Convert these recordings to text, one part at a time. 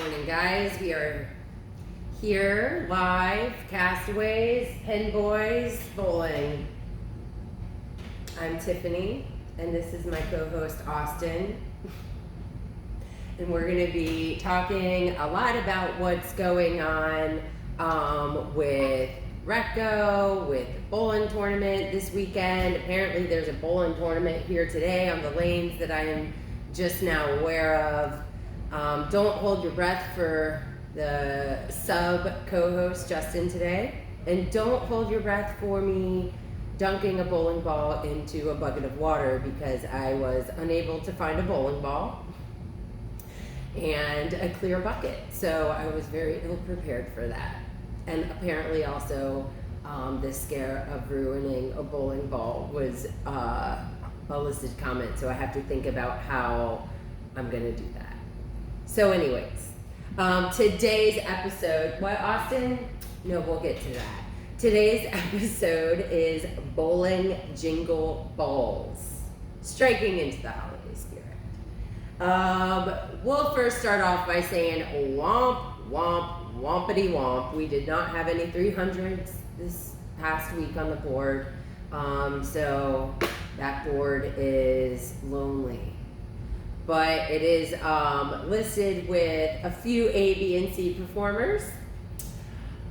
morning, guys. We are here live, Castaways, Pen Boys, Bowling. I'm Tiffany, and this is my co-host, Austin. And we're going to be talking a lot about what's going on with Recco, with the bowling tournament this weekend. Apparently there's a bowling tournament here today on the lanes that I am just now aware of. Don't hold your breath for the sub co-host Justin today, and don't hold your breath for me dunking a bowling ball into a bucket of water because I was unable to find a bowling ball and a clear bucket, so I was very ill prepared for that. And apparently also the scare of ruining a bowling ball was a listed comment, so I have to think about how I'm gonna do that. So anyways, today's episode, what, Austin? No, we'll get to that. Today's episode is bowling jingle balls, striking into the holiday spirit. We'll first start off by saying womp, womp, wompity womp. We did not have any 300s this past week on the board, so that board is lonely. But it is listed with a few A, B, and C performers.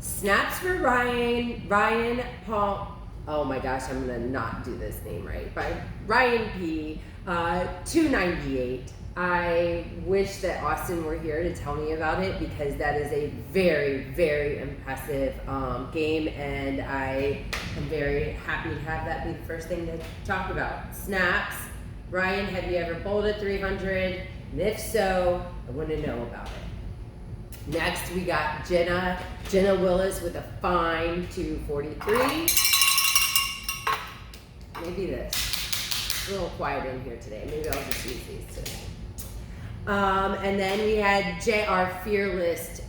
Snaps for Ryan Paul, oh my gosh, I'm gonna not do this name right, by Ryan P, 298. I wish that Austin were here to tell me about it because that is a very, very impressive game, and I am very happy to have that be the first thing to talk about. Snaps. Ryan, have you ever bowled a 300? And if so, I want to know about it. Next, we got Jenna Willis with a fine 243. Maybe this. It's a little quiet in here today. Maybe I'll just use these today. And then we had our fearless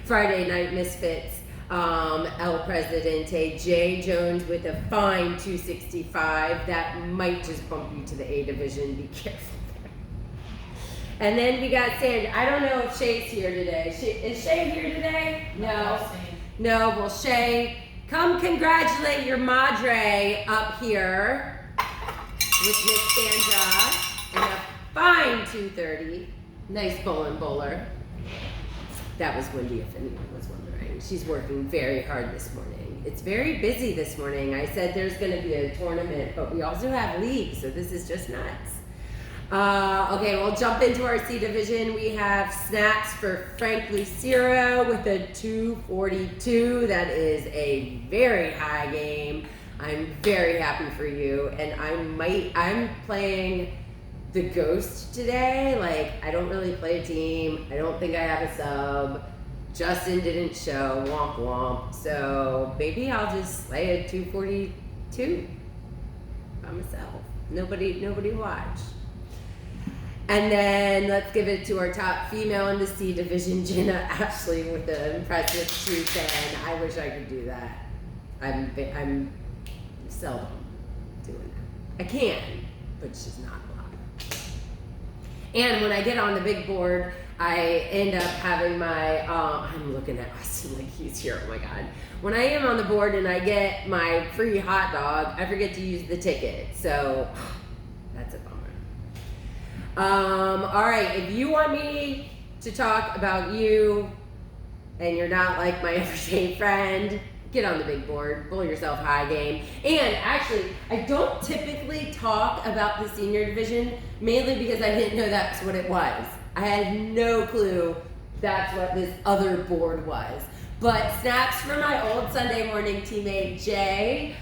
Friday Night Misfits. El Presidente, Jay Jones with a fine 265. That might just bump you to the A division. Be careful there. And then we got Sandra. I don't know if Shay's here today. Is Shay here today? No. No. Well, Shay, come congratulate your madre up here with Miss Sandra and a fine 230. Nice bowling bowler. That was Wendy, if anyone was wondering. She's working very hard this morning. It's very busy this morning. I said there's going to be a tournament, but we also have leagues, so this is just nuts. Okay, we'll jump into our C division. We have snaps for Frank Lucero with a 242. That is a very high game. I'm very happy for you, and I'm playing the Ghost today. Like, I don't really play a team. I don't think I have a sub. Justin didn't show, womp womp. So maybe I'll just play a 242 by myself. Nobody watch. And then let's give it to our top female in the C division, Jenna Ashley with an impressive 210. I wish I could do that. I'm seldom doing that. I can, but it's just not a lot. And when I get on the big board, I end up having my, I'm looking at Austin like he's here, oh my God. When I am on the board and I get my free hot dog, I forget to use the ticket. So that's a bummer. All right, if you want me to talk about you and you're not like my everyday friend, get on the big board, bowl yourself high game. And actually, I don't typically talk about the senior division, mainly because I didn't know that's what it was. I had no clue that's what this other board was. But snaps for my old Sunday morning teammate, Jeff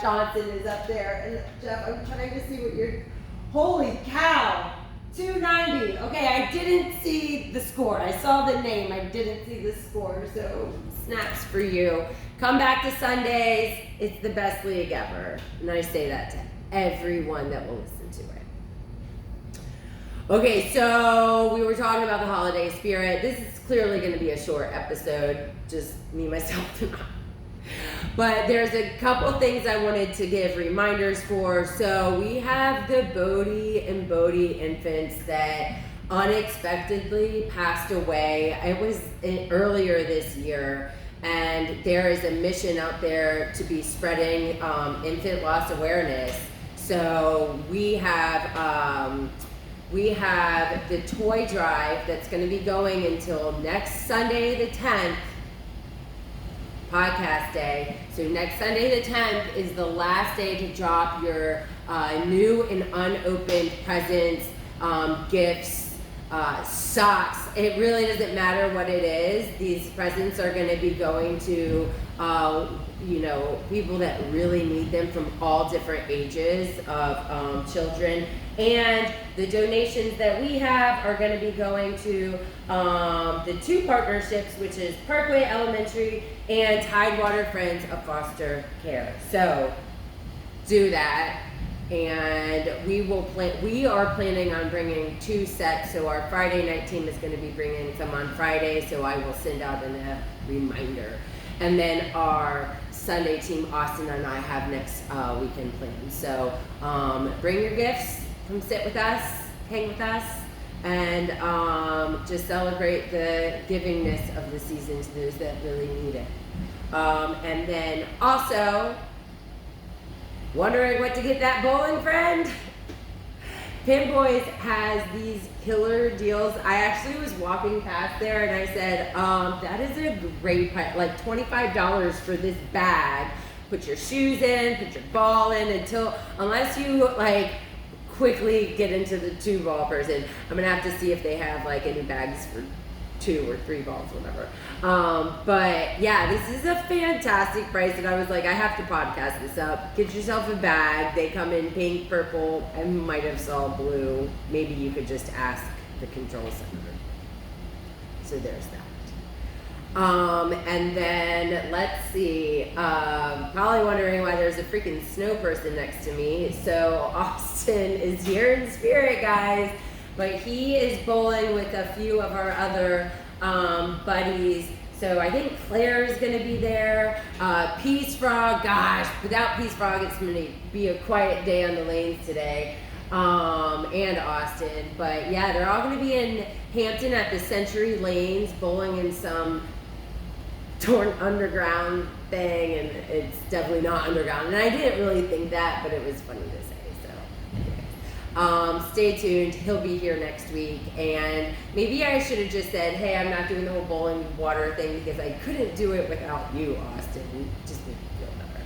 Johnson is up there. And Jeff, I'm trying to see what you're, holy cow, 290. Okay, I didn't see the score. I saw the name, I didn't see the score, so snaps for you. Come back to Sundays, it's the best league ever. And I say that to everyone that will listen to it. Okay, so we were talking about the holiday spirit. This is clearly going to be a short episode, just me, myself, and I. But there's a couple things I wanted to give reminders for. So we have the Bodhi and Bodhi infants that unexpectedly passed away. It was earlier this year, and there is a mission out there to be spreading infant loss awareness. So we have the toy drive that's going to be going until next Sunday the 10th, podcast day. So next Sunday the 10th is the last day to drop your new and unopened presents, gifts, socks. It really doesn't matter what it is. These presents are going to be going to people that really need them from all different ages of children. And the donations that we have are going to be going to the two partnerships, which is Parkway Elementary and Tidewater Friends of Foster Care. So do that. And we are planning on bringing 2 sets. So our Friday night team is going to be bringing some on Friday. So I will send out a reminder. And then our Sunday team, Austin and I, have next weekend planned. So bring your gifts, come sit with us, hang with us, and just celebrate the givingness of the season to those that really need it. And then also, wondering what to get that bowling friend? Pinboys has these killer deals. I actually was walking past there and I said, that is a great price, like $25 for this bag. Put your shoes in, put your ball in, unless you like quickly get into the 2-ball person. I'm gonna have to see if they have like any bags for 2 or 3 balls, whatever. But yeah, this is a fantastic price, and I was like, I have to podcast this up. Get yourself a bag. They come in pink, purple, I might have saw blue. Maybe you could just ask the control center. So there's that. And then let's see, probably wondering why there's a freaking snow person next to me. So Austin is here in spirit, guys. But he is bowling with a few of our other buddies. So I think Claire's going to be there. Peace Frog, gosh, without Peace Frog, it's going to be a quiet day on the lanes today. And Austin. But yeah, they're all going to be in Hampton at the Century Lanes, bowling in some torn underground thing. And it's definitely not underground. And I didn't really think that, but it was funny to say. Stay tuned. He'll be here next week, and maybe I should have just said, hey, I'm not doing the whole bowling water thing because I couldn't do it without you, Austin. It just made me feel better.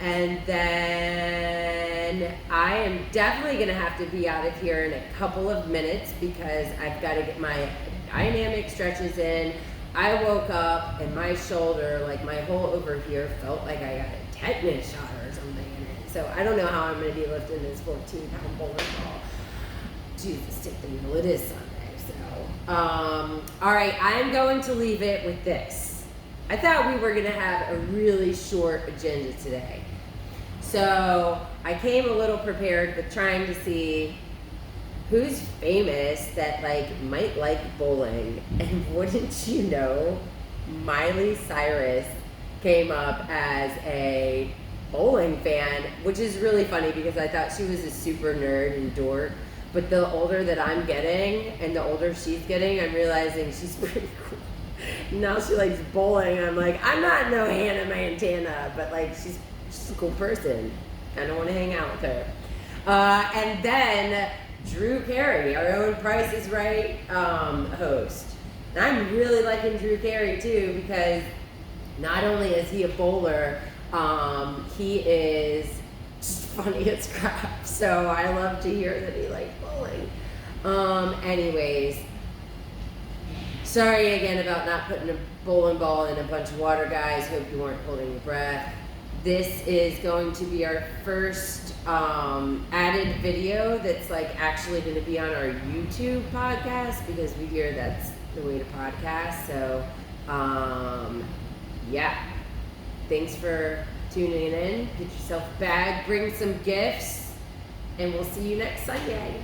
And then I am definitely going to have to be out of here in a couple of minutes because I've got to get my dynamic stretches in. I woke up and my shoulder, like my whole over here, felt like I got a tetanus shot or something in it. So I don't know how I'm going to be lifting this 14-pound bowling ball. Jesus, take the wheel. It is Sunday, so. All right, I'm going to leave it with this. I thought we were going to have a really short agenda today. So I came a little prepared with trying to see who's famous that might like bowling. And wouldn't you know, Miley Cyrus came up as a bowling fan, which is really funny because I thought she was a super nerd and dork. But the older that I'm getting and the older she's getting, I'm realizing she's pretty cool. Now she likes bowling. I'm like, I'm not no Hannah Montana, but she's a cool person. I don't want to hang out with her. And then Drew Carey, our own Price is Right host. And I'm really liking Drew Carey too because not only is he a bowler, he is just funny as crap. So I love to hear that he likes bowling. Anyways, sorry again about not putting a bowling ball in a bunch of water, guys. Hope you weren't holding your breath. This is going to be our first added video that's actually going to be on our YouTube podcast because we hear that's the way to podcast. So yeah. Thanks for tuning in. Get yourself a bag, bring some gifts, and we'll see you next Sunday.